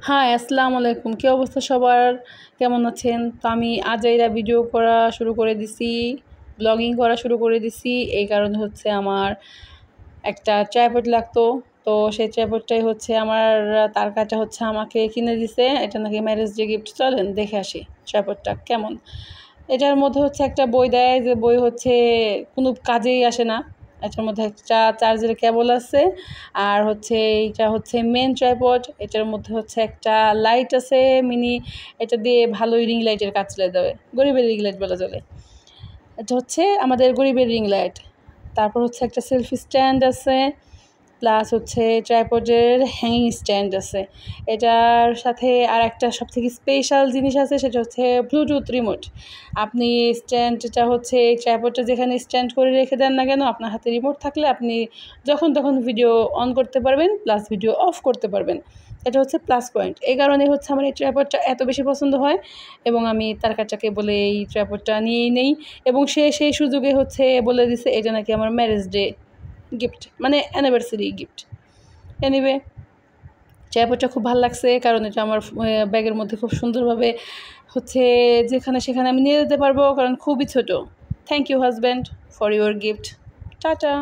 High, আসসালামু আলাইকুম। কী অবস্থা সবার? কেমন আছেন? তো আমি আজাইরা ভিডিও করা শুরু করে দিছি, ব্লগিং করা শুরু করে দিছি। এই কারণে হচ্ছে আমার একটা ট্রাইপড লাগতো। তো সেই ট্রাইপডটাই হচ্ছে আমার তার কাটা হচ্ছে আমাকে কিনে দিছে। এটা নাকি ম্যারেজ ডে গিফট। চলেন দেখে আসি ট্রাইপডটা কেমন। এটার মধ্যে হচ্ছে একটা বই দেয়, যে বই হচ্ছে কোনো কাজেই আসে না। এটার মধ্যে একটা চার্জের কেবল আছে, আর হচ্ছে এইটা হচ্ছে মেন ট্রাইপড। এটার মধ্যে হচ্ছে একটা লাইট আছে মিনি, এটা দিয়ে ভালোই রিং লাইটের কাজ চলে যাবে, গরিবের রিং লাইট বলা চলে। এটা হচ্ছে আমাদের গরিবের রিং লাইট। তারপর হচ্ছে একটা সেলফি স্ট্যান্ড আছে, প্লাস হচ্ছে ট্রাইপডের হ্যাঙ্গিং স্ট্যান্ড আছে। এটার সাথে আর একটা সবথেকে স্পেশাল জিনিস আছে, সেটা হচ্ছে ব্লুটুথ রিমোট। আপনি স্ট্যান্ডটা হচ্ছে ট্রাইপডটা যেখানে স্ট্যান্ড করে রেখে দেন না কেন, আপনার হাতে রিমোট থাকলে আপনি যখন তখন ভিডিও অন করতে পারবেন, প্লাস ভিডিও অফ করতে পারবেন। এটা হচ্ছে প্লাস পয়েন্ট। এই কারণে হচ্ছে আমার এই ট্রাইপডটা এত বেশি পছন্দ হয়, এবং আমি তার কাছাকে বলে এই ট্রাইপডটা নিয়েই নেই। এবং সে সেই সুযোগে হচ্ছে বলে দিছে এটা নাকি আমার ম্যারেজ ডে গিফট, মানে অ্যানিভার্সারি গিফট। এনিওয়ে, ট্রাইপডটা খুব ভালো লাগছে, কারণ এটা আমার ব্যাগের মধ্যে খুব সুন্দরভাবে হচ্ছে যেখানে সেখানে আমি নিয়ে যেতে পারবো, কারণ খুবই ছোটো। Thank you husband for your gift. Tata.